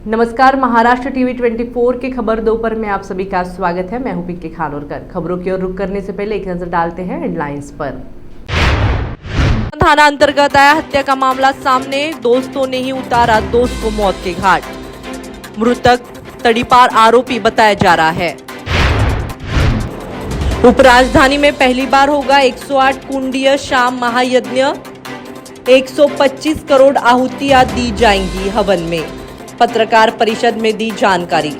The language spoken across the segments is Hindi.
नमस्कार, महाराष्ट्र टीवी 24 के खबर 2 पर में आप सभी का स्वागत है। मैं हूं पिंकी खानोरकर। खबरों की ओर रुख करने से पहले एक नजर डालते हैं हेडलाइंस पर। थाना अंतर्गत आया हत्या का मामला सामने, दोस्तों ने ही उतारा दोस्त को मौत के घाट। मृतक तड़ीपार आरोपी बताया जा रहा है। उपराजधानी में पहली बार होगा 108 कुंडीय शाम महायज्ञ, 125 करोड़ आहुतियां दी जाएंगी हवन में, पत्रकार परिषद में दी जानकारी।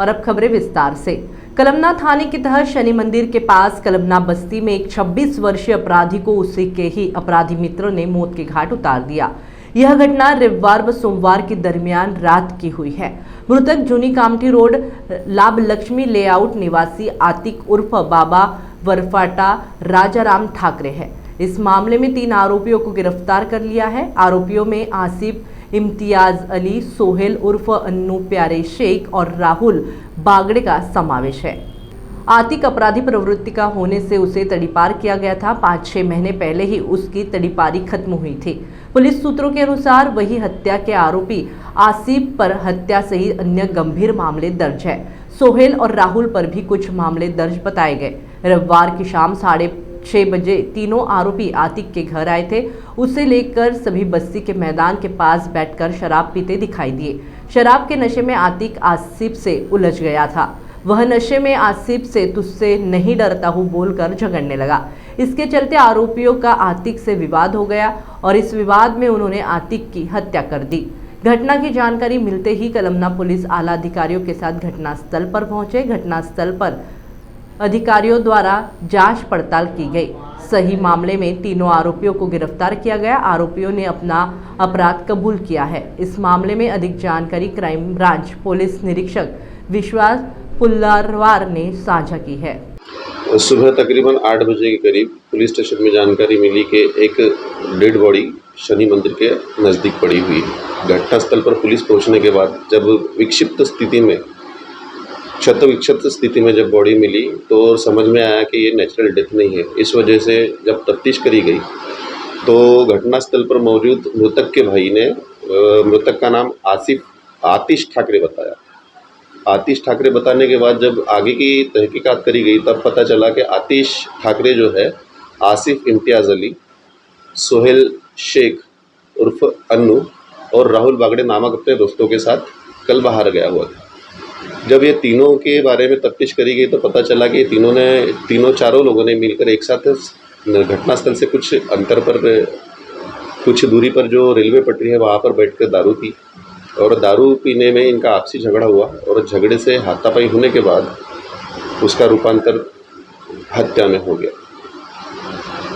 और अब खबरें विस्तार से। कलमना थाने के तहत शनि मंदिर के पास कलमना बस्ती में एक 26 वर्षीय अपराधी को उसी के ही अपराधी मित्रों ने मौत के घाट उतार दिया। यह घटना रविवार व सोमवार के दरमियान रात की हुई है। मृतक जूनी कामठी रोड लाभ लक्ष्मी लेआउट निवासी आतिक उर्फ बाबा वरफाटा राजाराम ठाकरे है। इस मामले में 3 आरोपियों को गिरफ्तार कर लिया है। आरोपियों में आसिफ, इम्तियाज अली, सोहेल उर्फ अन्नू प्यारे शेख और राहुल बागड़े का समावेश है। आतिक अपराधी प्रवृत्ति का होने से उसे तड़ीपार किया गया था। 5-6 महीने पहले ही उसकी तड़ीपारी खत्म हुई थी। पुलिस सूत्रों के अनुसार वही हत्या के आरोपी आसिफ पर हत्या सहित अन्य गंभीर मामले दर्ज है। सोहेल और राहुल पर भी कुछ मामले दर्ज बताए गए। रविवार की शाम 6:30 बजे तीनों आरोपी आतिक के घर आए थे। उसे लेकर सभी बस्ती के मैदान के पास बैठकर शराब पीते दिखाई दिए। शराब के नशे में आतिक आसिफ से उलझ गया था। वह नशे में आसिफ से तुझसे नहीं डरता हूँ बोलकर झगड़ने लगा। इसके चलते आरोपियों का आतिक से विवाद हो गया और इस विवाद में उन्होंने आतिक की हत्या कर दी। घटना की जानकारी मिलते ही कलमना पुलिस आला अधिकारियों के साथ घटनास्थल पर पहुंचे। घटनास्थल पर अधिकारियों द्वारा जांच पड़ताल की गई। सही मामले में तीनों आरोपियों को गिरफ्तार किया गया। आरोपियों ने अपना अपराध कबूल किया है। इस मामले में अधिक जानकारी क्राइम ब्रांच पुलिस निरीक्षक विश्वास पुल्लारवार ने साझा की है। सुबह तकरीबन 8 बजे के करीब पुलिस स्टेशन में जानकारी मिली कि एक डेड बॉडी शनि मंदिर के नज़दीक पड़ी हुई है। घटनास्थल पर पुलिस पहुंचने के बाद जब विक्षिप्त स्थिति में क्षत स्थिति में जब बॉडी मिली तो समझ में आया कि ये नेचुरल डेथ नहीं है। इस वजह से जब तफ्तीश करी गई तो घटनास्थल पर मौजूद मृतक के भाई ने मृतक का नाम आतिश ठाकरे बताया। आतिश ठाकरे बताने के बाद जब आगे की तहकीकात करी गई तब पता चला कि आतिश ठाकरे जो है आसिफ इम्तियाज़ अली, सोहेल शेख उर्फ अन्नू और राहुल बागड़े नामक अपने दोस्तों के साथ कल बाहर गया हुआ था। जब ये तीनों के बारे में तफ्तीश करी गई तो पता चला कि चारों लोगों ने मिलकर एक साथ घटनास्थल से कुछ अंतर पर, कुछ दूरी पर जो रेलवे पटरी है वहाँ पर बैठकर दारू पी और दारू पीने में इनका आपसी झगड़ा हुआ और झगड़े से हाथापाई होने के बाद उसका रूपांतर हत्या में हो गया।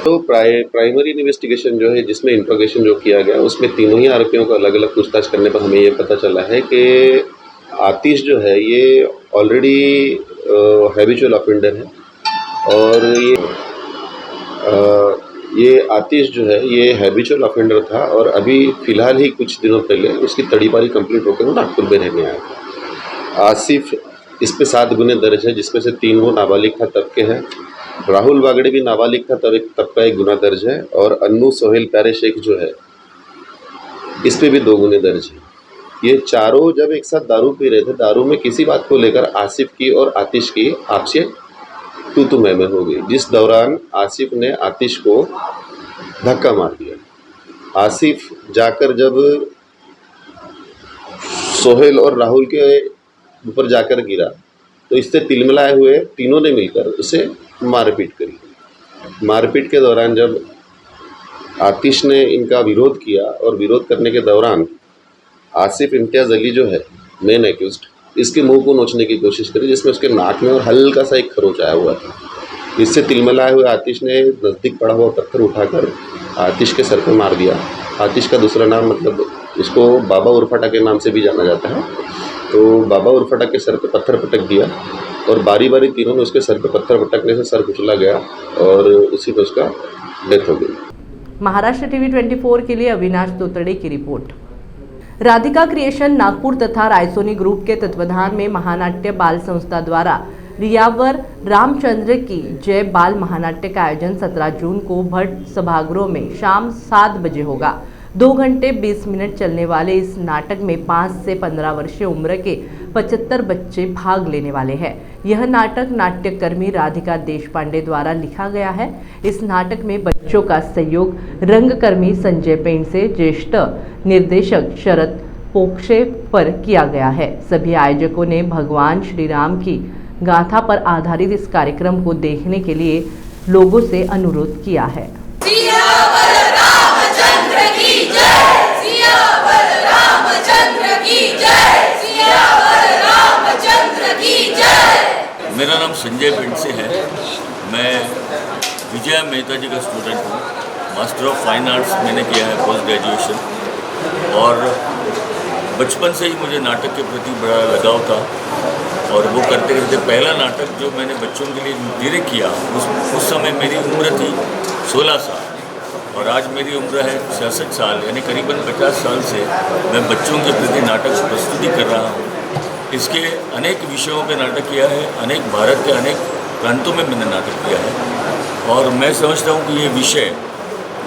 तो प्राइमरी इन्वेस्टिगेशन जो है, जिसमें इंट्रोगेशन जो किया गया, उसमें तीनों ही आरोपियों को अलग अलग पूछताछ करने पर हमें ये पता चला है कि आतिश जो है ये ऑलरेडी हैबिचुअल ऑफेंडर है और ये आतिश जो है ये हैबिचुअल ऑफेंडर था और अभी फ़िलहाल ही कुछ दिनों पहले उसकी तड़ीपारी कंप्लीट होकर वो नागपुर में रहने आया था। आसिफ इस पे 7 गुने दर्ज है, जिसमें से 3 वो नाबालिग था तब के हैं। राहुल बागड़े भी नाबालिग था तब का 1 गुना दर्ज है और अन्नू सोहेल प्यारे शेख जो है इस पे भी 2 गुने दर्ज है। ये चारों जब एक साथ दारू पी रहे थे, दारू में किसी बात को लेकर आसिफ की और आतिश की आपसी तू मैं हो गई, जिस दौरान आसिफ ने आतिश को धक्का मार दिया। आसिफ जाकर जब सोहेल और राहुल के ऊपर जाकर गिरा तो इससे तिलमिलाए हुए तीनों ने मिलकर उसे मारपीट करी। मारपीट के दौरान जब आतिश ने इनका विरोध किया और विरोध करने के दौरान आसिफ इम्तियाज़ अली जो है मेन एक्यूज्ड, इसके मुंह को नोचने की कोशिश करी, जिसमें उसके नाक में और हल्का सा एक खरोच आया हुआ था। इससे तिलमिलाए हुए आतिश ने नज़दीक पड़ा हुआ पत्थर उठाकर आतिश के सर पर मार दिया। आतिश का दूसरा नाम, मतलब इसको बाबा उर्फाटा के नाम से भी जाना जाता है, तो बाबा उर्फाटा के सर पर पत्थर पटक दिया और बारी बारी तीनों ने उसके सर पर पत्थर पटकने से सर कुचला गया और उसी में उसका डेथ हो गई। महाराष्ट्र टीवी 24 के लिए अविनाश तोतड़े की रिपोर्ट। राधिका क्रिएशन नागपुर तथा रायसोनी ग्रुप के तत्वाधान में महानाट्य बाल संस्था द्वारा रियावर रामचंद्र की जय बाल महानाट्य का आयोजन 17 जून को भट्ट सभागृह में शाम 7 बजे होगा। 2 घंटे 20 मिनट चलने वाले इस नाटक में 5 से 15 वर्षीय उम्र के 75 बच्चे भाग लेने वाले हैं। यह नाटक नाट्यकर्मी राधिका देशपांडे द्वारा लिखा गया है। इस नाटक में बच्चों का सहयोग रंगकर्मी संजय पेंडसे, ज्येष्ठ निर्देशक शरद पोक्षे पर किया गया है। सभी आयोजकों ने भगवान श्री राम की गाथा पर आधारित इस कार्यक्रम को देखने के लिए लोगों से अनुरोध किया है। मेरा नाम संजय पेंडसे है। मैं विजया मेहता जी का स्टूडेंट हूँ। मास्टर ऑफ फाइन आर्ट्स मैंने किया है पोस्ट ग्रेजुएशन, और बचपन से ही मुझे नाटक के प्रति बड़ा लगाव था। और वो करते करते पहला नाटक जो मैंने बच्चों के लिए डायरेक्ट किया उस समय मेरी उम्र थी 16 साल, और आज मेरी उम्र है 66 साल, यानी करीबन 50 साल से मैं बच्चों के प्रति नाटक प्रस्तुति कर रहा हूँ। इसके अनेक विषयों पे नाटक किया है, अनेक भारत के अनेक प्रांतों में मैंने नाटक किया है, और मैं समझता हूँ कि ये विषय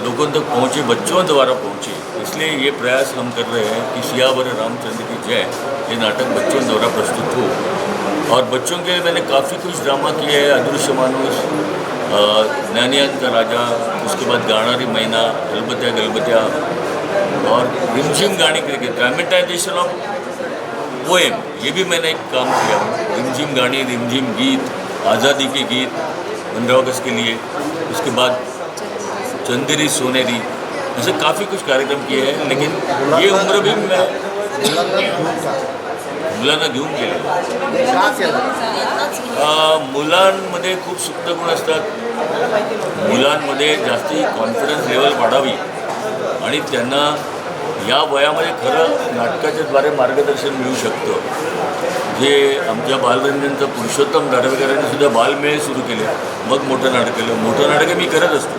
लोगों तक पहुँचे, बच्चों द्वारा पहुँचे। इसलिए ये प्रयास हम कर रहे हैं कि सियावर रामचंद्र की जय ये नाटक बच्चों द्वारा प्रस्तुत हो। और बच्चों के लिए मैंने काफ़ी कुछ ड्रामा किए हैं। अदृश्य मानुष, नैनियान का राजा, उसके बाद गाणारी मैना, अलबत्या गलबत्या, और रिमझिम गाने करके ड्रामेटाइजेशन ऑफ पोएम, ये भी मैंने एक काम किया। रिमझिम गाने, रिमझिम गीत, आज़ादी के गीत 15 अगस्त के लिए, उसके बाद चंदेरी सोनेरी, ऐसे काफ़ी कुछ कार्यक्रम किए हैं। लेकिन ये उम्र भी मैं मुलांना घेऊन केले। मुलांमध्ये खूप सुप्त गुण असतात। मुलांमध्ये जास्ती कॉन्फिडन्स लेवल वाढावी आणि त्यांना या वयामध्ये खरं नाटकाच्या द्वारे मार्गदर्शन मिळू शकतं। जे आमच्या बालरंजनचं पुरुषोत्तम दारवेकरांनी सुद्धा बालमेळे सुरू केले, मग मोठं नाटक केलं। मोठं नाटक मी करत असतो,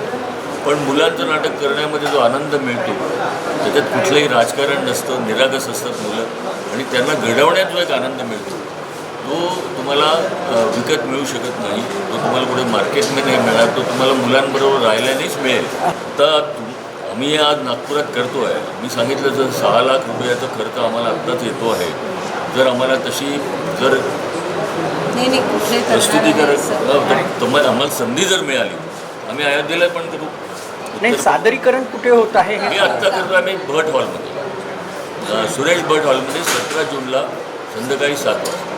पण मुलांचं नाटक करण्यामध्ये जो आनंद मिळतो त्याच्यात कुठलंही राजकारण नसतं, निरागस असतात मुलं, आणि त्यांना घडवण्यात जो एक आनंद मिळतो तो तुम्हाला विकत मिळू शकत नाही। तो तुम्हाला कुठे मार्केटमध्ये नाही मिळणार, तो तुम्हाला मुलांबरोबर राहिल्यानेच मिळेल। तर आम्ही आज नागपुरात करतो आहे। मी सांगितलं जर 6 लाख रुपयाचा खर्च आम्हाला आत्ताच येतो आहे। जर आम्हाला तशी जर प्रस्तुती आम्हाला संधी जर मिळाली, आम्ही अयोध्येला पण करू। नाही, सादरीकरण कुठे होत आहे? मी आत्ता करतो आम्ही भट हॉलमध्ये, सुरेश भट हॉलमध्ये 17 जूनला संध्याकाळी 7 वाजता।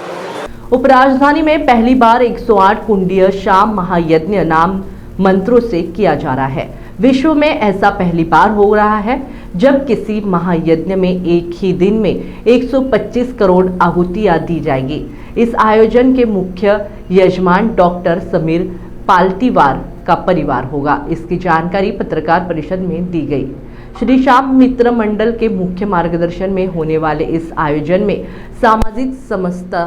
उपराजधानी में पहली बार 108 कुंडीय शाम महायज्ञ नाम मंत्रों से किया जा रहा है। विश्व में ऐसा पहली बार हो रहा है जब किसी महायज्ञ में एक ही दिन में 125 करोड़ आहुतियां दी जाएगी। इस आयोजन के मुख्य यजमान डॉक्टर समीर पाल्टीवार का परिवार होगा। इसकी जानकारी पत्रकार परिषद में दी गई। श्री श्याम मित्र मंडल के मुख्य मार्गदर्शन में होने वाले इस आयोजन में सामाजिक समता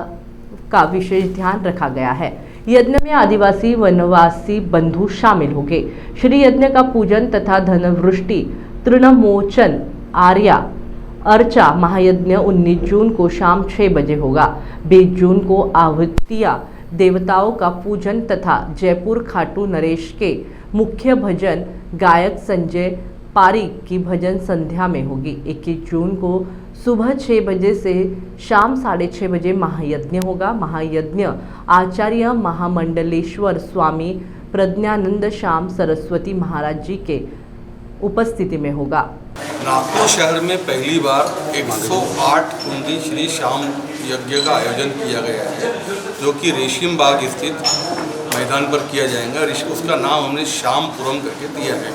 का विशेष ध्यान रखा गया है। यज्ञ में आदिवासी वनवासी बंधु शामिल होंगे। श्री यज्ञ का पूजन तथा धनवृष्टि तृणमोचन आर्या अर्चा महायज्ञ 19 जून को शाम 6 बजे होगा। 20 जून को आहुतियां देवताओं का पूजन तथा जयपुर खाटू नरेश के मुख्य भजन गायक संजय पारिक की भजन संध्या में होगी। 21 जून को सुबह 6 बजे से शाम 6:30 बजे महायज्ञ होगा। महायज्ञ आचार्य महामंडलेश्वर स्वामी प्रज्ञानंद श्याम सरस्वती महाराज जी के उपस्थिति में होगा। नागपुर शहर में पहली बार 108 कुंडी श्री श्याम यज्ञ का आयोजन किया गया है, जो कि रेशीम बाग स्थित मैदान पर किया जाएगा। उसका नाम हमने श्यामपुरम करके दिया है।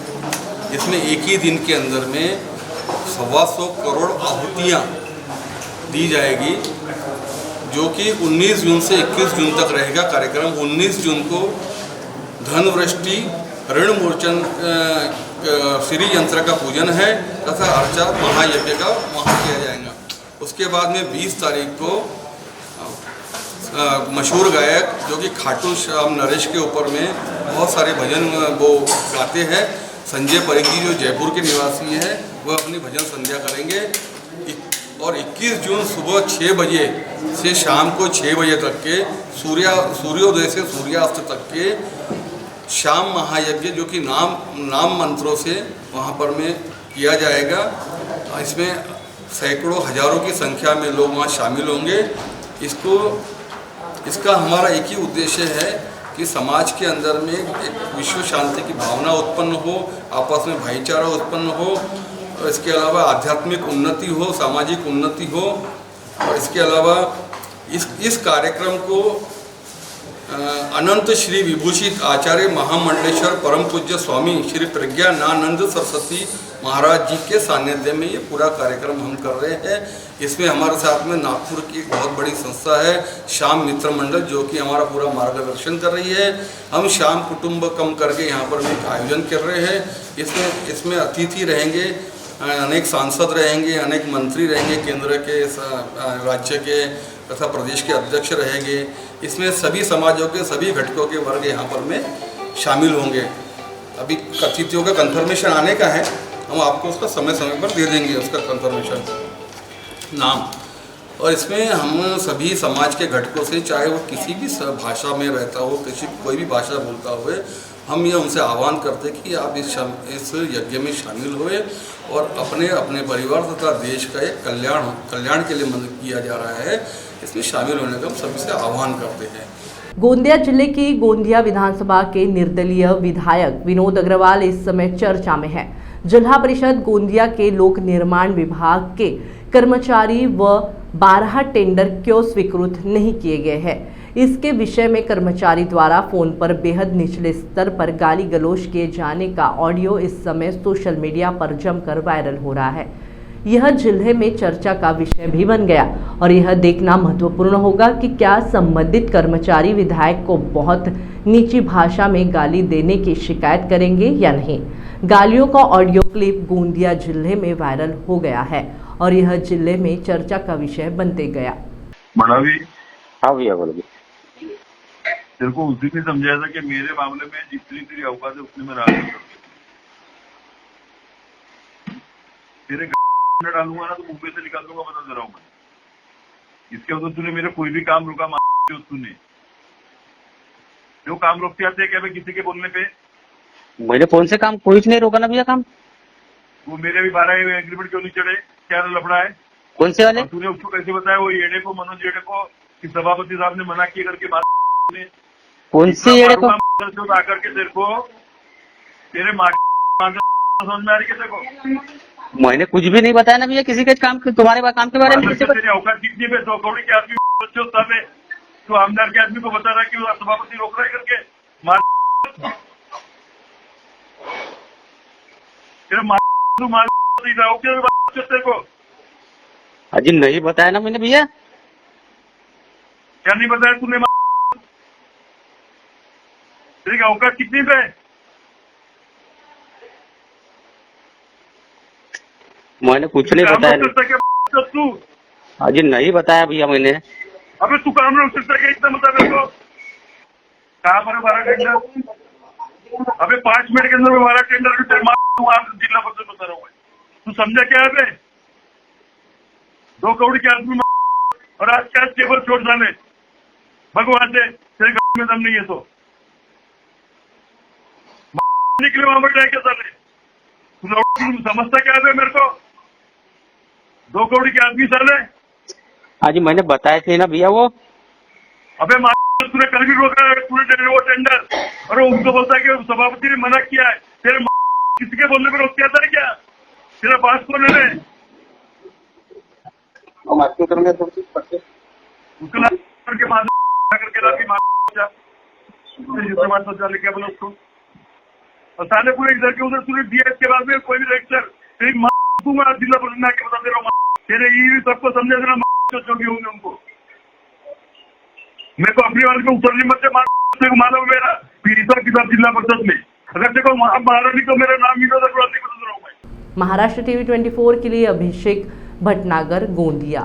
इसमें एक ही दिन के अंदर में 125 करोड़ आहुतियाँ दी जाएगी, जो कि 19 जून से 21 जून तक रहेगा कार्यक्रम। 19 जून को धनवृष्टि ऋण मोचन श्री यंत्र का पूजन है तथा अर्चा महायज्ञ का वहाँ किया जाएगा। उसके बाद में 20 तारीख को मशहूर गायक जो कि खाटू श्याम नरेश के ऊपर में बहुत सारे भजन वो गाते हैं, संजय पारिक जी जो जयपुर के निवासी हैं, वह अपनी भजन संध्या करेंगे। और 21 जून सुबह 6 बजे से शाम को 6 बजे तक के सूर्योदय से सूर्यास्त तक के श्याम महायज्ञ, जो कि नाम मंत्रों से वहाँ पर में किया जाएगा। इसमें सैकड़ों हजारों की संख्या में लोग वहाँ शामिल होंगे। इसका हमारा एक ही उद्देश्य है कि समाज के अंदर में एक विश्व शांति की भावना उत्पन्न हो, आपस में भाईचारा उत्पन्न हो, और इसके अलावा आध्यात्मिक उन्नति हो, सामाजिक उन्नति हो। और इसके अलावा इस कार्यक्रम को अनंत श्री विभूषित आचार्य महामंडलेश्वर परम पूज्य स्वामी श्री प्रज्ञानानंद सरस्वती महाराज जी के सानिध्य में ये पूरा कार्यक्रम हम कर रहे हैं। इसमें हमारे साथ में नागपुर की एक बहुत बड़ी संस्था है श्याम मित्र मंडल, जो कि हमारा पूरा मार्गदर्शन कर रही है। हम श्याम कुटुंब कम करके यहाँ पर एक आयोजन कर रहे हैं। इसमें अतिथि रहेंगे, अनेक सांसद रहेंगे, अनेक मंत्री रहेंगे, केंद्र के, राज्य के तथा प्रदेश के अध्यक्ष रहेंगे। इसमें सभी समाजों के सभी घटकों के वर्ग यहाँ पर में शामिल होंगे। अभी अतिथियों का कंफर्मेशन आने का है, हम आपको उसका समय समय पर दे देंगे, उसका कंफर्मेशन नाम। और इसमें हम सभी समाज के घटकों से, चाहे वो किसी भी भाषा में रहता हो, कोई भी भाषा बोलता हुए, हम ये उनसे आह्वान करते कि आप इस यज्ञ में शामिल हुए और अपने अपने परिवार तथा देश का एक कल्याण के लिए मदद किया जा रहा है, इसमें शामिल होने का हम सभी से आह्वान करते हैं। गोंदिया जिले की गोंदिया विधानसभा के निर्दलीय विधायक विनोद अग्रवाल इस समय चर्चा में है। जिला परिषद गोंदिया के लोक निर्माण विभाग के कर्मचारी व 12 टेंडर क्यों स्वीकृत नहीं किए गए हैं, इसके विषय में कर्मचारी द्वारा फोन पर बेहद निचले स्तर पर गाली गलौज किए जाने का ऑडियो इस समय सोशल मीडिया पर जमकर वायरल हो रहा है। यह जिले में चर्चा का विषय भी बन गया और यह देखना महत्वपूर्ण होगा कि क्या संबंधित कर्मचारी विधायक को बहुत नीची भाषा में गाली देने की शिकायत करेंगे या नहीं। गालियों का ऑडियो क्लिप गोंदिया जिले में वायरल हो गया है और यह जिले में चर्चा का विषय बनते गया। हाँ भैया बोलो। तेरे को उस दिन ही समझाया था कि मेरे मामले में जितनी तेरी औकात है उतनी में राजी करो। तेरे डालूंगा ना तो मुंबई से निकाल दूंगा, बता दे रहा हूँ मैं। इसके बाद तूने मेरे कोई भी काम रुका तूने जो काम रोकते आते क्या किसी के बोलने पे? मैंने कौन से काम, कोई नहीं रोका ना भैया काम। वो मेरे भी 12 एग्रीमेंट क्यों नहीं चढ़े? क्या लफड़ा है? कौन से वाले? तूने उसको कैसे बताया वो येडे को, मनोज येडे को, कि सभापति साहब ने मना किया करके बात? कौन से येडे को? आकर के तेरे को तेरे समझ में आ रही है तेरे को? मैंने कुछ भी नहीं बताया ना भैया किसी के काम, तुम्हारे काम के बारे में। तेरी औकात कितनी पे? 2 करोड़ के आदमी है तो आमदार के आदमी को बता रहा है कि सभापति रोक रहा है करके तेरे को अजी नहीं बताया ना मैंने भैया। क्या नहीं बताया तूने? तेरी औकात कितनी पे? मैंने कुछ नहीं बताया। तू अजी नहीं बताया भैया मैंने। अबे तू काम रोक सकता है इतना बता मेरे को। कहाँ पर 12 टेंडर? अबे 5 मिनट के अंदर 12 टेंडर जिला परिषद बता रहा हूँ। तू समझा क्या है? 2 करोड़ के आदमी और आज क्या टेबल छोड़ जाने भगवान से तेरे घर में दम नहीं है तो निकले वहां पर जाए क्या साले? तू समझता क्या है मेरे को? 2 करोड़ के आदमी साले। आज मैंने बताया थे ना भैया वो। अबे तूने कल भी रोका तूने वो टेंडर और उसको बोलता है कि सभापति ने मना किया है। तेरे किसी के बोलने पर रोक किया था क्या? तेरा पास कौन है? क्या बोला उसको? और साले पूरे इधर के उधर तूने दिया। इसके बाद में कोई भी लेक्चर तेरी दूंगा जिला परिषद में आके बता दे रहा हूँ। तेरे ये सबको समझा देना जो भी होंगे उनको। मेरे को अपनी वाले को उतरने मत मानो मेरा हिसाब किताब जिला परिषद में। अगर देखो महारानी तो मेरा नाम विनोद अग्रवाल नहीं बता रहा हूँ मैं। महाराष्ट्र टीवी 24 के लिए अभिषेक भटनागर, गोंदिया।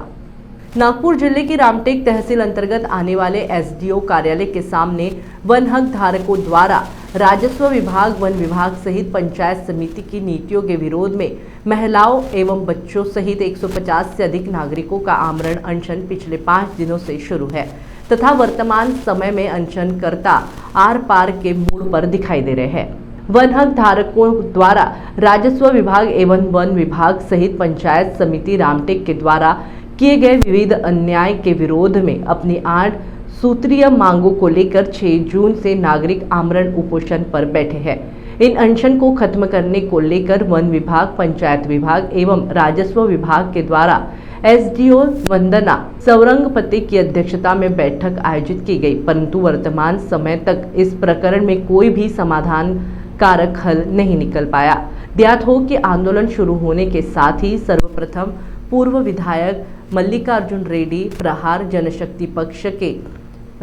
नागपुर जिले की रामटेक तहसील अंतर्गत आने वाले एसडीओ कार्यालय के सामने वन हक धारकों द्वारा राजस्व विभाग, वन विभाग सहित पंचायत समिति की नीतियों के विरोध में महिलाओं एवं बच्चों सहित 150 से अधिक नागरिकों का आमरण अनशन पिछले 5 दिनों से शुरू है तथा वर्तमान समय में अनशनकर्ता आर पार के मूड पर दिखाई दे रहे हैं। वन हक धारकों द्वारा राजस्व विभाग एवं वन विभाग सहित पंचायत समिति रामटेक के द्वारा किए गए विविध अन्याय के विरोध में अपनी 8 सूत्रीय मांगों को लेकर 6 जून से नागरिक आमरण उपोषण पर बैठे हैं। इन अनशन को खत्म करने को लेकर वन विभाग, पंचायत विभाग एवं राजस्व विभाग के द्वारा एसडीओ वंदना सौरंगपति की अध्यक्षता में बैठक आयोजित की गई, परंतु वर्तमान समय तक इस प्रकरण में कोई भी समाधान कारक हल नहीं निकल पाया। ज्ञात हो कि आंदोलन शुरू होने के साथ ही सर्वप्रथम पूर्व विधायक मल्लिकार्जुन रेड्डी, प्रहार जनशक्ति पक्ष के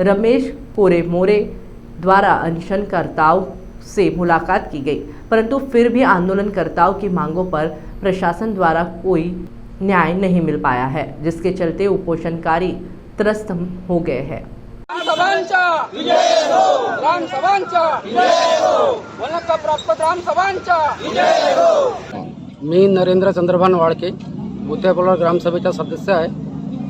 रमेश कोरेमोरे द्वारा अनशनकर्ताओं से मुलाकात की गई, परंतु फिर भी आंदोलनकर्ताओं की मांगों पर प्रशासन द्वारा कोई न्याय नहीं मिल पाया है, जिसके चलते उपोषणकारी त्रस्त हो गए हैं। मी नरेंद्र चंद्रभान वाळके भुत्यापोला ग्रामसभेचा सदस्य आहे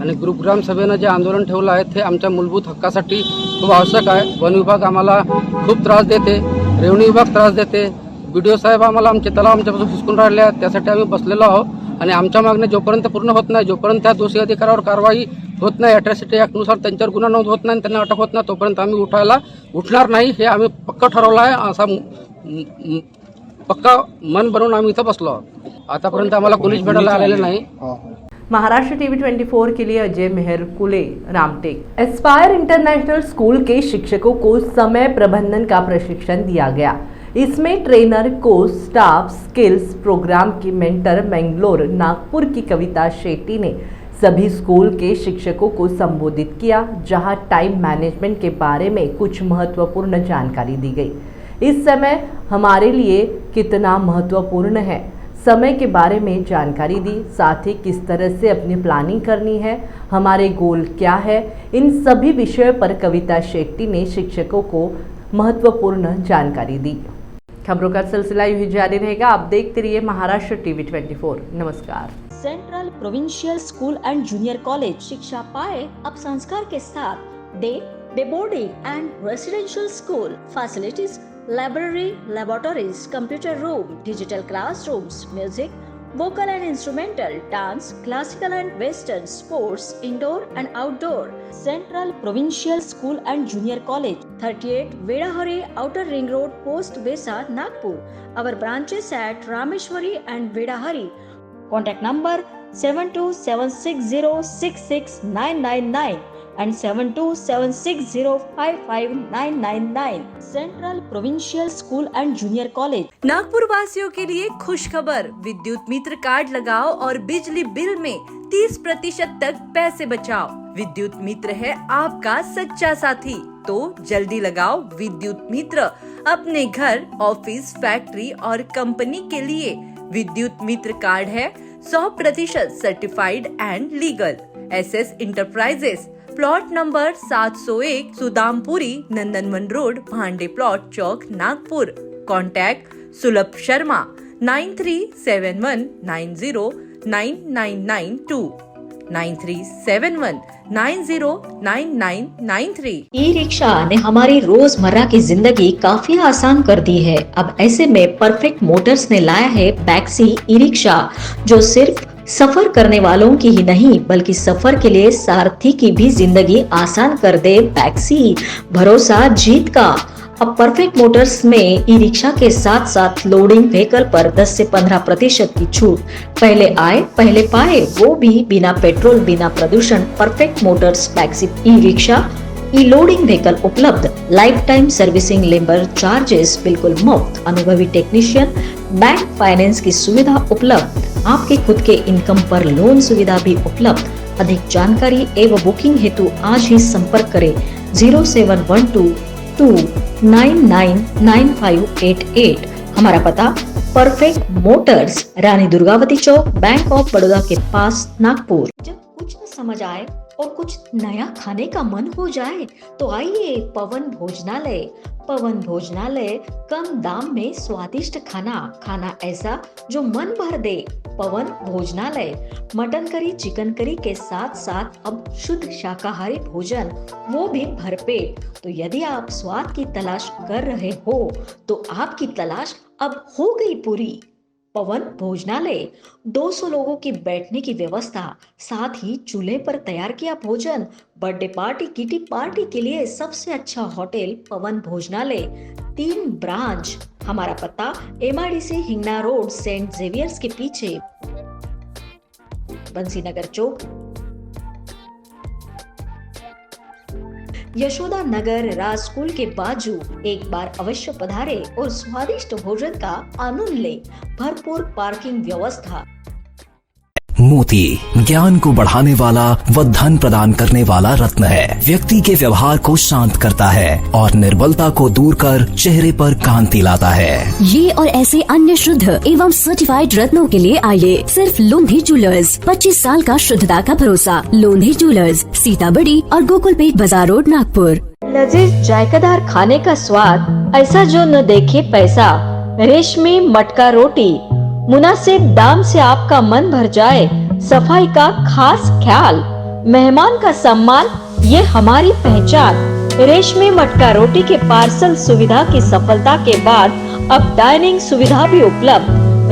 आणि ग्रामसभेनं जे आंदोलन ठेवलं आहे ते आमच्या मूलभूत हक्कासाठी खूप आवश्यक आहे। वन विभाग आम्हाला खूप त्रास देते, रेव्हन्यू विभाग त्रास देते, बीडीओ साहेब आम्हाला आमचे तलाव आमच्यापासून हिसकून राहिले आहेत, त्यासाठी आम्ही बसलेलो आहोत आणि आमच्या मागण्या जोपर्यंत पूर्ण होत नाही, जोपर्यंत त्या दोषी अधिकाऱ्यावर कारवाई होत नाही, अॅट्रॉसिटी ॲक्टनुसार त्यांच्यावर गुन्हा नोंद होत नाही, त्यांना अटक होत नाही, तोपर्यंत आम्ही उठणार नाही, हे आम्ही पक्का ठरवलं आहे। असा पक्का मन बनवून आम्ही इथं बसलो आहोत। आतापर्यंत आम्हाला कोणीच भेटायला आलेलं नाही। महाराष्ट्र टीवी 24 के लिए Ajay Meharkule, Ramtek. Aspire international school के शिक्षकों को समय प्रबंधन का प्रशिक्षण दिया गया। इसमें ट्रेनर को स्टाफ स्किल्स प्रोग्राम की मेंटर मैंगलोर नागपुर की कविता शेट्टी ने सभी स्कूल के शिक्षकों को संबोधित किया, जहां टाइम मैनेजमेंट के बारे में कुछ महत्वपूर्ण जानकारी दी गई। इस समय हमारे लिए कितना महत्वपूर्ण है, समय के बारे में जानकारी दी, साथ ही किस तरह से अपनी प्लानिंग करनी है, हमारे गोल क्या है, इन सभी विषयों पर कविता शेट्टी ने शिक्षकों को महत्वपूर्ण जानकारी दी। खबरों का सिलसिला यूं ही जारी रहेगा। आप देखते रहिए महाराष्ट्र टीवी 24। नमस्कार। Central provincial school and junior college शिक्षा पाए अब संस्कार के साथ day boarding and residential school facilities, library, laboratories, computer room, digital classrooms, music, vocal and instrumental, dance, classical and western, sports, indoor and outdoor. Central Provincial School and Junior College, 38 Vedahari, Outer Ring Road, Post Besa, Nagpur. Our branches at Rameshwari and Vedahari. Contact number 7276066999 and 7276055999. Central Provincial School and Junior College. Nagpur वासियों के लिए खुश खबर, विद्युत मित्र कार्ड लगाओ और बिजली बिल में 30% तक पैसे बचाओ। विद्युत मित्र है आपका सच्चा साथी, तो जल्दी लगाओ विद्युत मित्र अपने घर, ऑफिस, फैक्ट्री और कंपनी के लिए। विद्युत मित्र कार्ड है 100% certified and legal. SS enterprises, plot number 701 Sudampuri, Nandanvan road, Bhande plot Chowk, Nagpur. Contact Sulabh Sharma 9371909992 9371909993। E rickshaw ने हमारी रोजमर्रा की जिंदगी काफी आसान कर दी है। अब ऐसे में परफेक्ट मोटर्स ने लाया है बैक्सी ई रिक्शा, जो सिर्फ सफर करने वालों की ही नहीं बल्कि सफर के लिए सारथी की भी जिंदगी आसान कर दे। बैक्सी, भरोसा जीत का। अब परफेक्ट मोटर्स में ई रिक्शा के साथ साथ लोडिंग व्हीकल पर 10 से 15% की छूट। पहले आए पहले पाए, वो भी बिना पेट्रोल, बिना प्रदूषण। परफेक्ट मोटर्स बैक्सी ई रिक्शा, ई लोडिंग व्हीकल उपलब्ध। Life time servicing, labour charges बिल्कुल मुफ्त। अनुभवी टेक्नीशियन, बैंक फाइनेंस की सुविधा उपलब्ध। आपके खुद के इनकम पर लोन सुविधा भी उपलब्ध। अधिक जानकारी एवं बुकिंग हेतु आज ही संपर्क करें 071229999588। हमारा पता perfect Motors, Rani Durgavati Chowk, bank of Baroda के पास, नागपुर। जब कुछ समझ आए और कुछ नया खाने का मन हो जाए तो आइए पवन भोजनालय। पवन भोजनालय कम दाम में स्वादिष्ट खाना ऐसा जो मन भर दे। पवन भोजनालय मटन करी, चिकन करी के साथ साथ अब शुद्ध शाकाहारी भोजन, वो भी भरपेट। तो यदि आप स्वाद की तलाश कर रहे हो तो आपकी तलाश अब हो गई पूरी। पवन भोजनालय 200 लोगों की बैठने की व्यवस्था, साथ ही चूल्हे पर तैयार किया भोजन। बर्थडे पार्टी, किटी पार्टी के लिए सबसे अच्छा होटल पवन भोजनालय। 3 ब्रांच। हमारा पता MIDC Hingna road, Saint Xavier's के पीछे, बंसीनगर चौक, यशोदा नगर राज स्कूल के बाजू। एक बार अवश्य पधारे और स्वादिष्ट भोजन का आनंद ले। भरपूर पार्किंग व्यवस्था। मोती ज्ञान को बढ़ाने वाला व धन प्रदान करने वाला रत्न है। व्यक्ति के व्यवहार को शांत करता है और निर्बलता को दूर कर चेहरे पर कांति लाता है। ये और ऐसे अन्य शुद्ध एवं सर्टिफाइड रत्नों के लिए आइए सिर्फ लोंधी ज्वेलर्स। 25 साल का शुद्धता का भरोसा। लोंधी ज्वेलर्स, सीताबड़ी और गोकुलपेट बाजार रोड, नागपुर। लजीज जायकादार खाने का स्वाद, ऐसा जो न देखे पैसा। रेशमी मटका रोटी, मुनासिब दाम से आपका मन भर जाए। सफाई का खास ख्याल, मेहमान का सम्मान, ये हमारी पहचान। रेशमी मटका रोटी के पार्सल सुविधा की सफलता के बाद अब डाइनिंग सुविधा भी उपलब्ध।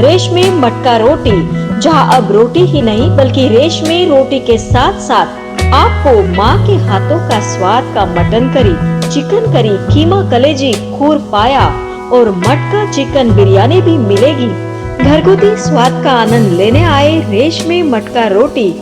रेशमी मटका रोटी, जहां अब रोटी ही नहीं बल्कि रेशमी रोटी के साथ साथ आपको माँ के हाथों का स्वाद का मटन करी, चिकन करी, कीमा कलेजी, खूर पाया और मटका चिकन बिरयानी भी मिलेगी। घरगुती स्वाद का आनंद लेने आए रेशमी मटका रोटी।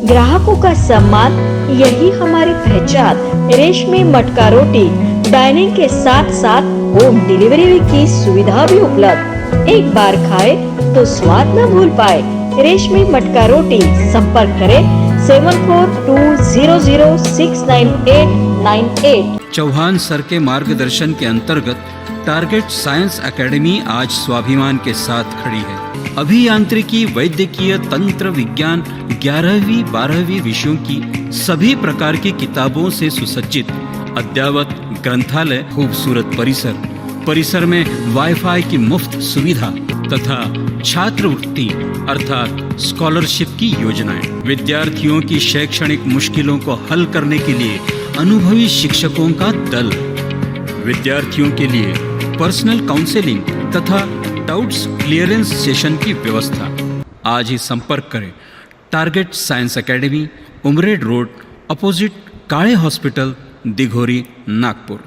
ग्राहकों का सम्मान, यही हमारी पहचान। रेशमी मटका रोटी डाइनिंग के साथ साथ होम डिलीवरी की सुविधा भी उपलब्ध। एक बार खाए तो स्वाद न भूल पाए। रेशमी मटका रोटी, संपर्क करें 7420069898। चौहान सर के मार्गदर्शन के अंतर्गत टारगेट साइंस एकेडमी आज स्वाभिमान के साथ खड़ी है। अभियांत्रिकी, वैद्यकीय, तंत्र विज्ञान, 11वीं 12वीं विषयों की सभी प्रकार की किताबों से सुसज्जित अद्ययावत ग्रंथालय, खूबसूरत परिसर में वाईफाई की मुफ्त सुविधा तथा छात्रवृत्ति अर्थात स्कॉलरशिप की योजनाएं। विद्यार्थियों की शैक्षणिक मुश्किलों को हल करने के लिए अनुभवी शिक्षकों का दल। विद्यार्थियों के लिए पर्सनल काउंसलिंग तथा डाउट्स क्लियरेंस सेशन की व्यवस्था। आज ही संपर्क करें। Target science academy, Umred road, opposite Kale hospital, Dighori, Nagpur.